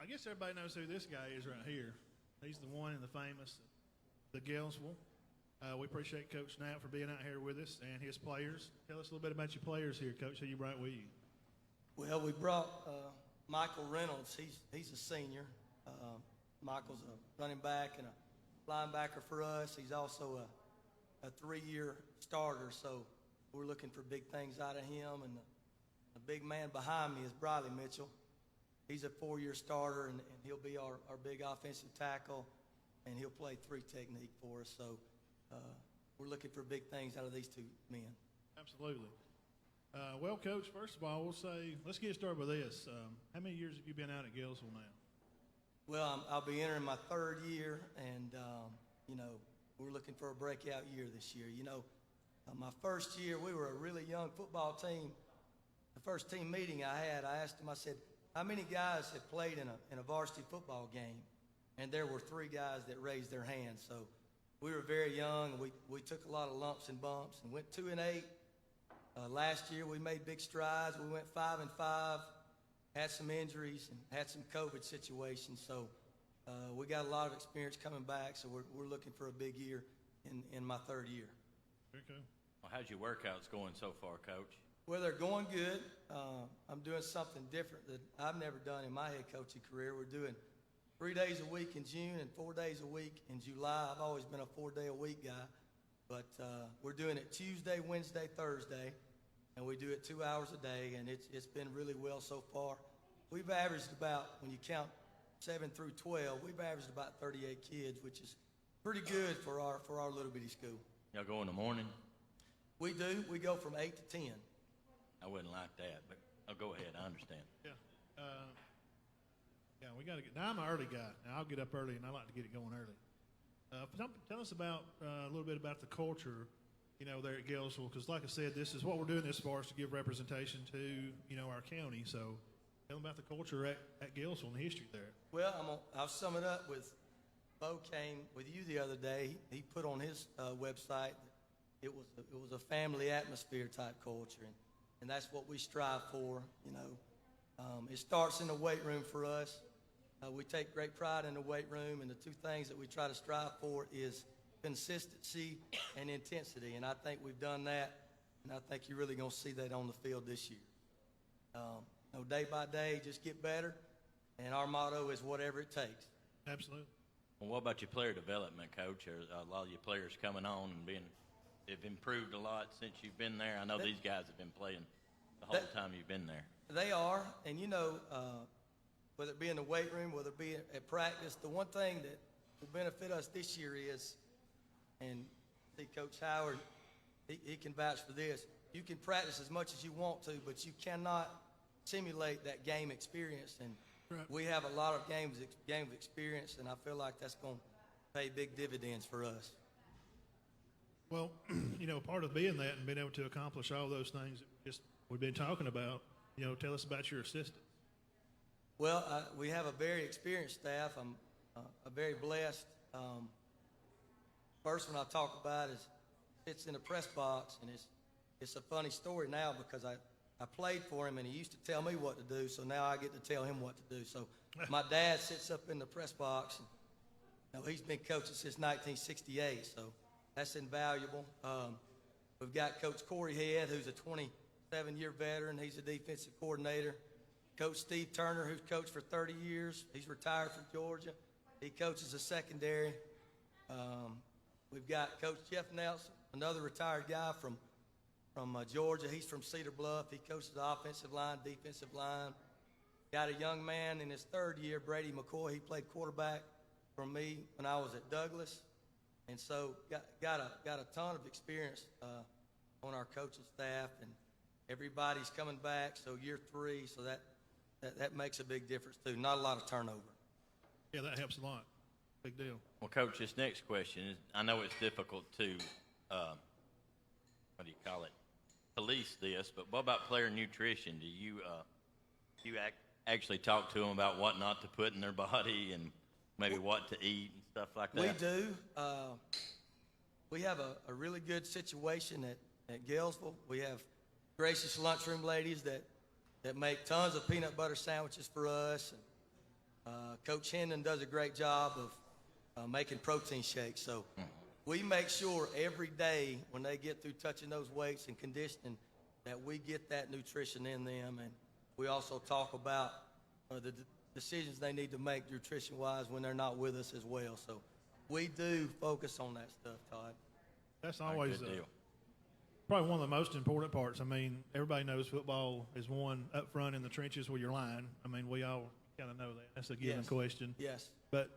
I guess everybody knows who this guy is right here. He's the one and the famous, the Gilesville. We appreciate Coach Knapp for being out here with us and his players. Tell us a little bit about your players here, Coach, who you brought with you. Well, we brought Michael Reynolds. He's a senior. Michael's a running back and a linebacker for us. He's also a 3-year starter, so we're looking for big things out of him. And the big man behind me is Briley Mitchell. He's a 4-year starter, and he'll be our big offensive tackle, and he'll play 3 technique for us. So we're looking for big things out of these 2 men. Absolutely. Well, Coach, first of all, we'll say, let's get started with this. How many years have you been out at Gilesville now? Well, I'll be entering my 3rd year, and, we're looking for a breakout year this year. My first year, we were a really young football team. The first team meeting I had, I asked them, I said, how many guys have played in a varsity football game? And there were 3 guys that raised their hands. So we were very young. We took a lot of lumps and bumps and went 2-8. Last year we made big strides. We went 5-5, had some injuries and had some COVID situations. So we got a lot of experience coming back. So we're looking for a big year in my 3rd year. Okay. Well, how's your workouts going so far, Coach? Well, they're going good. I'm doing something different that I've never done in my head coaching career. We're doing 3 days a week in June and 4 days a week in July. I've always been a 4-day-a-week guy, but we're doing it Tuesday, Wednesday, Thursday, and we do it 2 hours a day, and it's been really well so far. We've averaged about, when you count 7 through 12, we've averaged about 38 kids, which is pretty good for our little bitty school. Y'all go in the morning? We do. We go from 8 to 10. I wouldn't like that, but I'll go ahead. I understand. Yeah. We got to get. Now I'm an early guy. Now I'll get up early, and I like to get it going early. Tell us about a little bit about the culture, there at Gilesville, because like I said, this is what we're doing this for, is to give representation to our county. So tell them about the culture at Gilesville and the history there. Well, I'll sum it up with Bo came with you the other day. He put on his website that it was a family atmosphere type culture, and that's what we strive for. It starts in the weight room for us. We take great pride in the weight room, and the 2 things that we try to strive for is consistency and intensity, and I think we've done that, and I think you're really going to see that on the field this year. Day by day, just get better, and our motto is whatever it takes. Absolutely. Well, what about your player development, Coach? Are a lot of your players coming on and they've improved a lot since you've been there? I know these guys have been playing the whole time you've been there. They are, and whether it be in the weight room, whether it be at practice, the one thing that will benefit us this year is, and see Coach Howard, he can vouch for this, you can practice as much as you want to, but you cannot simulate that game experience, and right. We have a lot of game of experience, and I feel like that's going to pay big dividends for us. Well, part of being that and being able to accomplish all those things that we've been talking about, tell us about your assistant. Well, we have a very experienced staff. I'm very blessed. First one I'll talk about is sits in the press box, and it's a funny story now because I played for him, and he used to tell me what to do, so now I get to tell him what to do. So my dad sits up in the press box, and he's been coaching since 1968, so that's invaluable. We've got Coach Corey Head, who's a 27-year veteran. He's a defensive coordinator. Coach Steve Turner, who's coached for 30 years. He's retired from Georgia. He coaches the secondary. We've got Coach Jeff Nelson, another retired guy from Georgia. He's from Cedar Bluff. He coaches the offensive line, defensive line. Got a young man in his 3rd year, Brady McCoy. He played quarterback for me when I was at Douglas. And so got a ton of experience on our coaching staff, and everybody's coming back. So year 3, so that makes a big difference too. Not a lot of turnover. Yeah, that helps a lot. Big deal. Well, Coach, this next question is, I know it's difficult to, police this, but what about player nutrition? Do you actually talk to them about what not to put in their body and maybe what to eat and stuff like that? We do. We have a really good situation at Gilesville. We have gracious lunchroom ladies that make tons of peanut butter sandwiches for us. Coach Hendon does a great job of making protein shakes. So we make sure every day when they get through touching those weights and conditioning that we get that nutrition in them. And we also talk about the decisions they need to make nutrition-wise when they're not with us as well. So we do focus on that stuff, Todd. That's always Good deal. probably one of the most important parts. I mean, everybody knows football is won up front in the trenches with your line. I mean, we all kind of know that. That's a given question. Yes. But,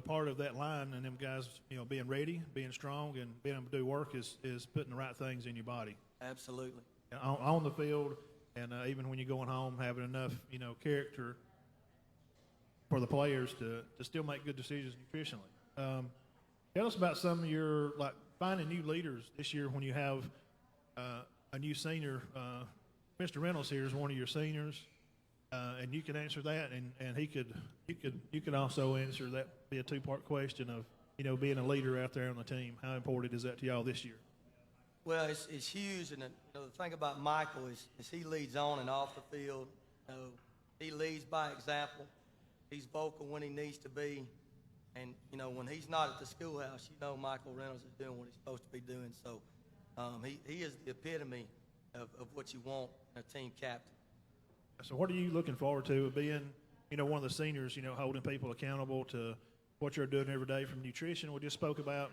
part of that line and them guys, being ready, being strong, and being able to do work is putting the right things in your body. Absolutely. And on the field, and even when you're going home, having enough, character for the players to still make good decisions nutritionally. Tell us about some of your, finding new leaders this year when you have a new senior. Mr. Reynolds here is one of your seniors. And you can answer that, and you could also answer that. Be a two-part question of being a leader out there on the team. How important is that to y'all this year? Well, it's huge, and the thing about Michael is he leads on and off the field. He leads by example. He's vocal when he needs to be, and when he's not at the schoolhouse, Michael Reynolds is doing what he's supposed to be doing. So he is the epitome of what you want in a team captain. So what are you looking forward to being, one of the seniors, holding people accountable to what you're doing every day from nutrition? We just spoke about,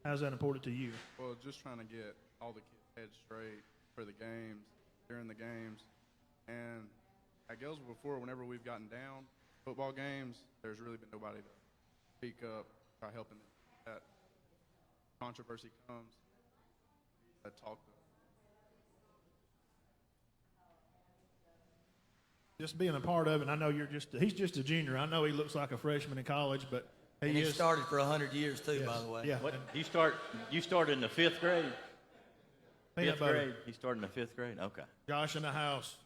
how's that important to you? Well, just trying to get all the kids' heads straight for the games, during the games. And at Gilesville before, whenever we've gotten down football games, there's really been nobody to speak up, try helping them. That controversy comes, that talk to them. Just being a part of it, and I know he's just a junior. I know he looks like a freshman in college, but he started for 100 years too, yes, by the way. Yeah. What, you started in the fifth grade? Peanut Fifth butter. grade? He started in the fifth grade? Okay. Josh in the house.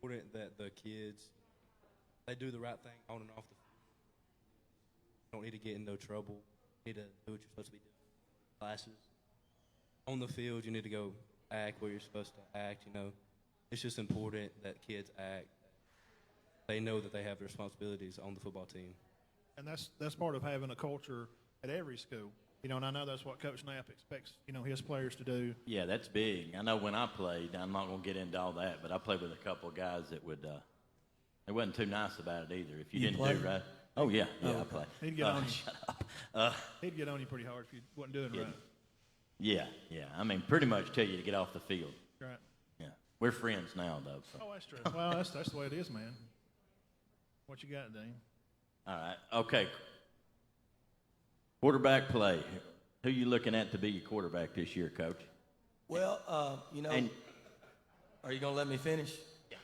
Important that the kids, they do the right thing on and off the field. You don't need to get in no trouble. You need to do what you're supposed to be doing. Classes. On the field, you need to go act where you're supposed to act, It's just important that kids act. They know that they have responsibilities on the football team. And that's part of having a culture at every school. And I know that's what Coach Knapp expects, his players to do. Yeah, that's big. I know when I played, I'm not going to get into all that, but I played with a couple of guys that they wasn't too nice about it either. If you didn't play? do right. Oh, yeah, I play. He'd get on you. Shut up. He'd get on you pretty hard if you wasn't doing right. Yeah. I mean, pretty much tell you to get off the field. Right. Yeah. We're friends now, though. So. Oh, that's true. Well, that's the way it is, man. What you got, Dean? All right. Okay. Quarterback play. Who you looking at to be your quarterback this year, Coach? Well, are you going to let me finish? Yeah.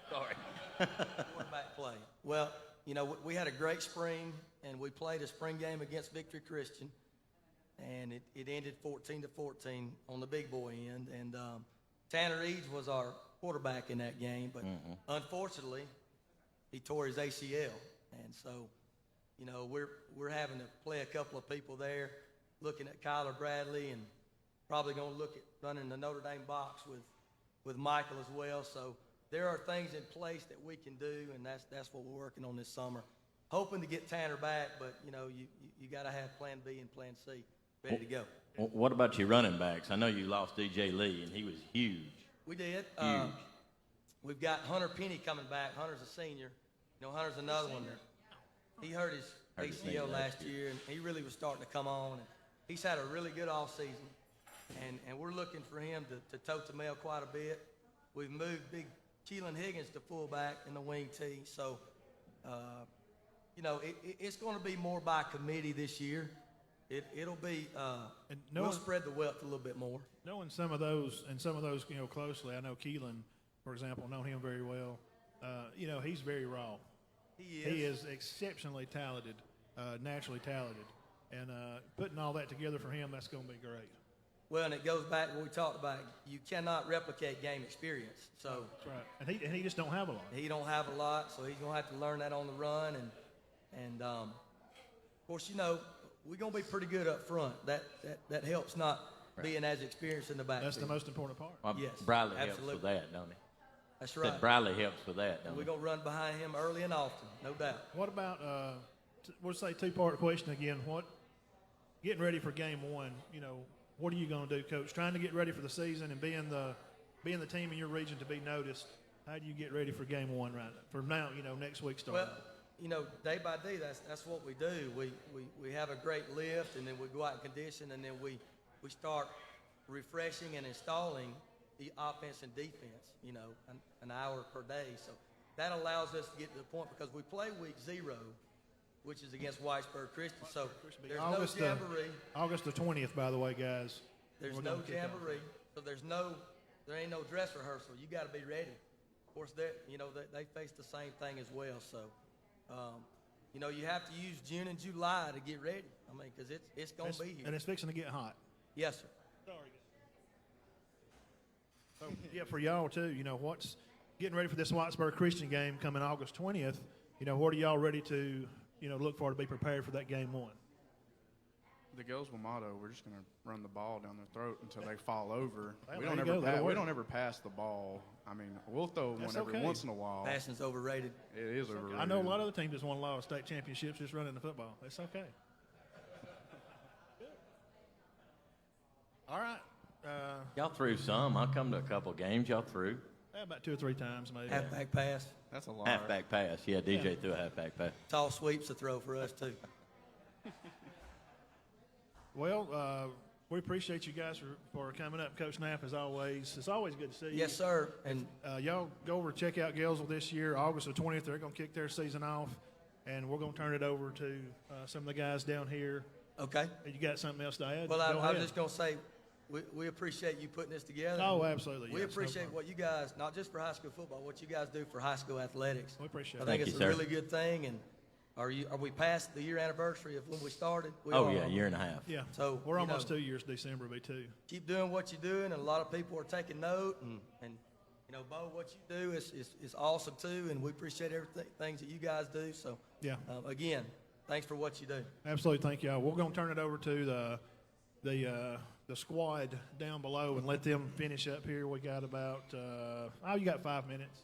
Sorry. Quarterback play. Well, we had a great spring, and we played a spring game against Victory Christian, and it ended 14-14 on the big boy end. And Tanner Eads was our quarterback in that game, but unfortunately, he tore his ACL. And so, we're having to play a couple of people there, looking at Kyler Bradley, and probably going to look at running the Notre Dame box with Michael as well. So there are things in place that we can do, and that's what we're working on this summer. Hoping to get Tanner back, but, you got to have Plan B and Plan C ready to go. What about your running backs? I know you lost DJ Lee, and he was huge. We did. Huge. We've got Hunter Penny coming back. Hunter's a senior. Hunter's another one. He hurt his ACL last year, and he really was starting to come on. And he's had a really good offseason, and we're looking for him to tote the mail quite a bit. We've moved big Keelan Higgins to fullback in the wing tee. So, it's going to be more by committee this year. It'll be we'll spread the wealth a little bit more. Knowing some of those closely, I know Keelan, for example, know him very well. He's very raw. He is exceptionally talented, naturally talented, and putting all that together for him, that's going to be great. Well, and it goes back to what we talked about. You cannot replicate game experience. So that's right, and he just don't have a lot. He don't have a lot, so he's going to have to learn that on the run, and of course, we're going to be pretty good up front. That helps not being as experienced in the backfield. That's the most important part. Well, yes, Bradley absolutely. helps with that, don't he? That's Said right. Briley helps with that, And don't we're he? going to run behind him early and often, no doubt. What about, we'll say two-part question again. Getting ready for game one, what are you going to do, Coach? Trying to get ready for the season and being the team in your region to be noticed, how do you get ready for game one right now? For now, next week starting? Well, day by day, that's what we do. We have a great lift, and then we go out in condition, and then we start refreshing and installing the offense and defense, an hour per day. So that allows us to get to the point because we play week 0, which is against Whitesburg Christian. So there's no jamboree. August the 20th, by the way, guys. There's We're no gonna kick off. jamboree. So there ain't no dress rehearsal. You got to be ready. Of course, they face the same thing as well. So, you have to use June and July to get ready. I mean, because it's going to be here. And it's fixing to get hot. Yes, sir. So, yeah, for y'all too, what's getting ready for this Whitesburg Christian game coming August 20th, what are y'all ready to, look for to be prepared for that game one? The Gilesville motto, we're just going to run the ball down their throat until they fall over. Well, we there don't you go. That'll we work. don't ever pass the ball. I mean, we'll throw That's one every okay. once in a while. Passing's overrated. It is overrated. I know a lot of other teams just won a lot of state championships just running the football. It's okay. All right. Y'all threw some. I'll come to a couple games. Y'all threw. About 2 or 3 times maybe. Halfback pass. That's a lot. Halfback pass. Yeah, DJ threw a halfback pass. Tall sweeps to throw for us, too. Well, we appreciate you guys for coming up. Coach Knapp, as always. It's always good to see you. Yes, sir. And Y'all go over and check out Galesville this year. August the 20th, they're going to kick their season off, and we're going to turn it over to some of the guys down here. okay. You got something else to add? Well, Go I was ahead. just going to say, we appreciate you putting this together. Oh, absolutely. We yes, no appreciate problem. what you guys, not just for high school football, what you guys do for high school athletics. We appreciate I it. think Thank it's you, a sir. really good thing. And are we past the year anniversary of when we started? We Oh, are. yeah, year and a half. Yeah. So, we're you almost know, 2 years. December will be 2. Keep doing what you're doing, and a lot of people are taking note. And Bo, what you do is awesome too, and we appreciate everything that you guys do. So, Yeah. Again, thanks for what you do. Absolutely. Thank y'all. We're going to turn it over to the squad down below and let them finish up here. We got about you got 5 minutes.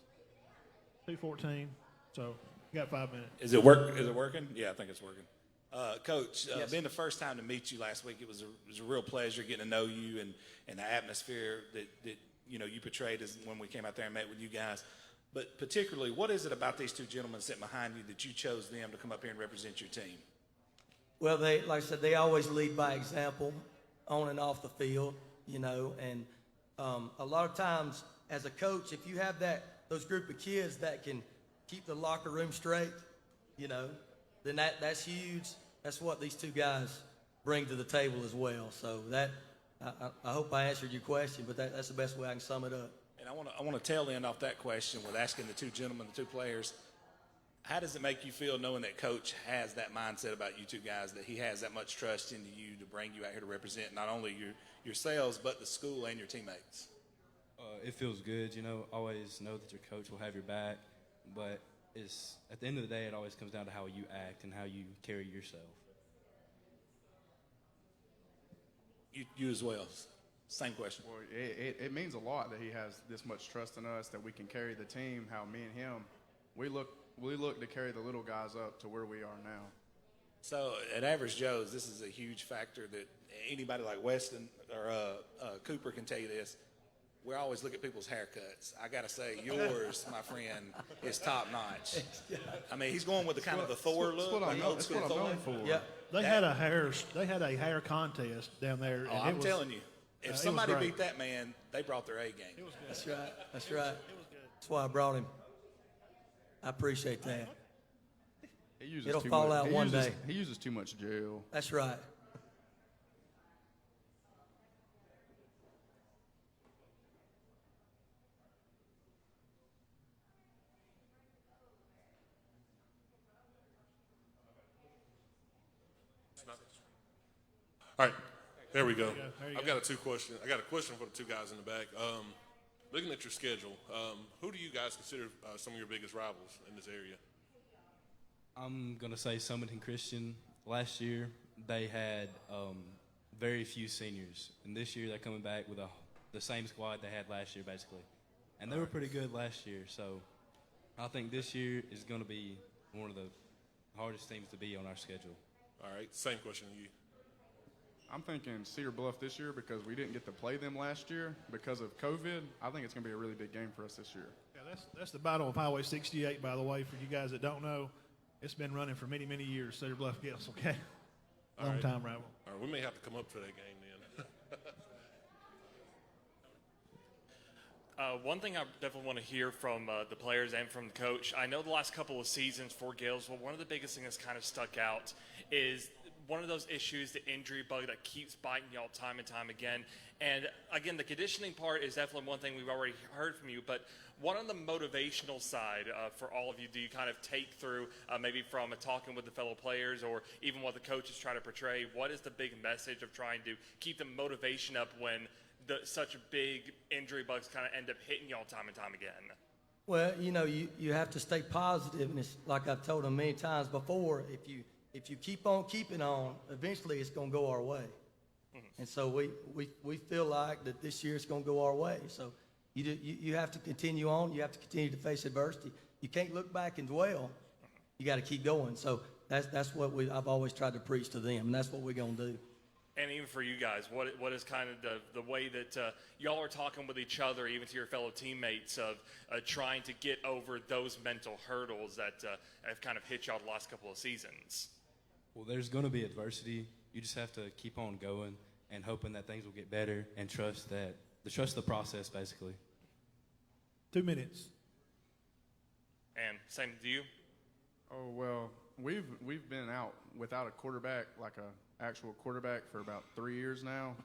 2:14. So you got 5 minutes. Is it working? Yeah, I think it's working. Coach, Yes. being the first time to meet you last week, it was a real pleasure getting to know you and the atmosphere that you portrayed as when we came out there and met with you guys. But particularly, what is it about these two gentlemen sitting behind you that you chose them to come up here and represent your team? Well, like I said, they always lead by example on and off the field, and a lot of times as a coach, if you have those group of kids that can keep the locker room straight, then that's huge. That's what these two guys bring to the table as well. So that I hope I answered your question, but that's the best way I can sum it up. And I want to tail end off that question with asking the two gentlemen, the two players, how does it make you feel knowing that Coach has that mindset about you two guys, that he has that much trust into you to bring you out here to represent not only yourselves, but the school and your teammates? It feels good, always know that your coach will have your back, but at the end of the day, it always comes down to how you act and how you carry yourself. You as well. Same question. Well, it means a lot that he has this much trust in us, that we can carry the team. How me and him, we look to carry the little guys up to where we are now. So at Average Joe's, this is a huge factor that anybody like Weston or Cooper can tell you this. We always look at people's haircuts. I got to say, yours, my friend, is top notch. I mean, he's going with the kind of the Thor look, That's what I'm old school Thor. known for. Yeah. They had a hair contest down there. Oh, and I'm telling you, if was somebody great. beat that man, they brought their A game. That's right. That's right. That's why I brought him. I appreciate that. He uses It'll too fall much, out he one uses- day. He uses too much gel. That's right. All right, there we go. There you I've go. got I got a question for the two guys in the back. Looking at your schedule, who do you guys consider some of your biggest rivals in this area? I'm going to say Summerton Christian. Last year, they had very few seniors. And this year, they're coming back with the same squad they had last year, basically. And they were pretty good last year, so I think this year is going to be one of the hardest teams to be on our schedule. All right, same question to you. I'm thinking Cedar Bluff this year because we didn't get to play them last year because of COVID. I think it's going to be a really big game for us this year. Yeah, that's the Battle of Highway 68, by the way, for you guys that don't know. It's been running for many, many years, Cedar Bluff Gilesville, okay? All Long right. time rival. All right, we may have to come up for that game then. One thing I definitely want to hear from the players and from the coach, I know the last couple of seasons for Gilesville, one of the biggest things that's kind of stuck out is one of those issues, the injury bug that keeps biting y'all time and time again. And again, the conditioning part is definitely one thing we've already heard from you, but what on the motivational side for all of you do you kind of take through maybe from talking with the fellow players or even what the coaches try to portray? What is the big message of trying to keep the motivation up when such big injury bugs kind of end up hitting y'all time and time again? Well, you know, you have to stay positive, and it's like I've told them many times before, if you keep on keeping on, eventually it's going to go our way. Mm-hmm. And so we feel like that this year it's going to go our way. So you have to continue on. You have to continue to face adversity. You can't look back and dwell. You got to keep going. So that's what I've always tried to preach to them, and that's what we're going to do. And even for you guys, what is kind of the way that y'all are talking with each other, even to your fellow teammates, of trying to get over those mental hurdles that have kind of hit y'all the last couple of seasons? Well, there's going to be adversity. You just have to keep on going and hoping that things will get better and trust the process, basically. 2 minutes. And same to you? Oh, well, we've been out without a quarterback, like a actual quarterback, for about 3 years now.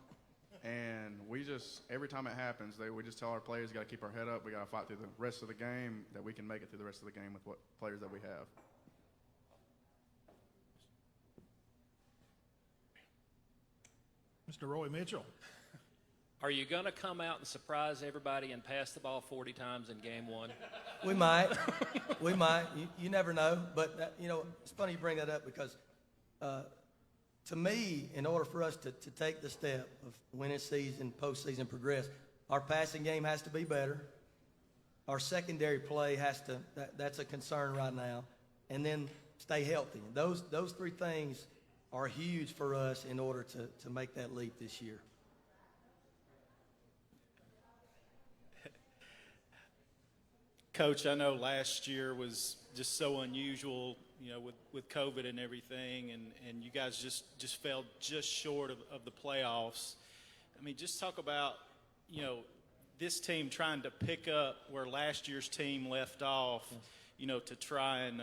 And we just, every time it happens, we just tell our players, got to keep our head up. We got to fight through the rest of the game, that we can make it through the rest of the game with what players that we have. Mr. Roy Mitchell. Are you going to come out and surprise everybody and pass the ball 40 times in game one? We might. We might. You never know. But, you know, it's funny you bring that up because to me, in order for us to take the step of winning season, postseason, progress, our passing game has to be better. Our secondary play that's a concern right now. And then stay healthy. Those three things are huge for us in order to make that leap this year. Coach, I know last year was just so unusual, you know, with COVID and everything, and you guys just fell just short of the playoffs. I mean, just talk about, you know, this team trying to pick up where last year's team left off, you know, to try and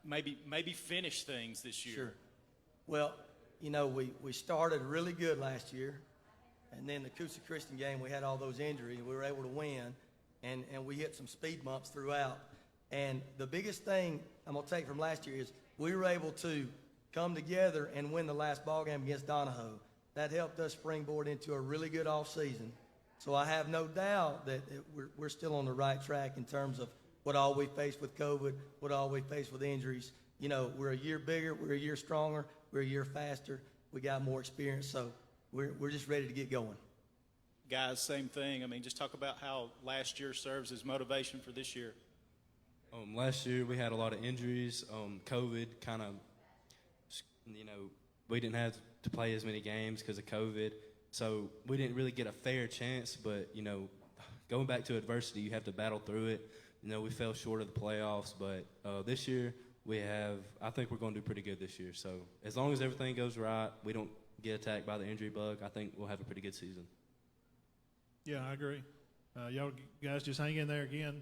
maybe finish things this year. Sure. Well, you know, we started really good last year, and then the Coosa Christian game, we had all those injuries. We were able to win, and we hit some speed bumps throughout. And the biggest thing I'm going to take from last year is we were able to come together and win the last ball game against Donahoe. That helped us springboard into a really good offseason. So I have no doubt that we're still on the right track in terms of what all we faced with COVID, what all we faced with injuries. You know, we're a year bigger, we're a year stronger, we're a year faster, we got more experience, so we're just ready to get going. Guys, same thing. I mean, just talk about how last year serves as motivation for this year. Last year we had a lot of injuries. COVID kind of, you know, we didn't have to play as many games because of COVID, so we didn't really get a fair chance. But, you know, going back to adversity, you have to battle through it. You know, we fell short of the playoffs, but this year I think we're going to do pretty good this year. So as long as everything goes right, we don't get attacked by the injury bug, I think we'll have a pretty good season. Yeah, I agree. Y'all guys just hang in there again.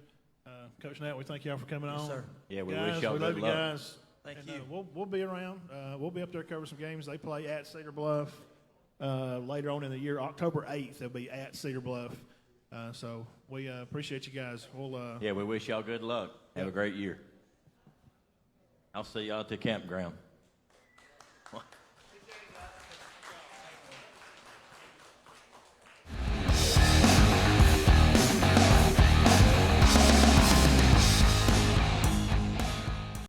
Coach Knapp, we thank y'all for coming on. Sir. Yeah, we guys, wish y'all we good love you luck. guys. Thank And, you. We'll be around. We'll be up there covering some games. They play at Cedar Bluff later on in the year. October 8th, they'll be at Cedar Bluff. So we appreciate you guys. Yeah, we wish y'all good luck. Have a great year. I'll see y'all at the campground.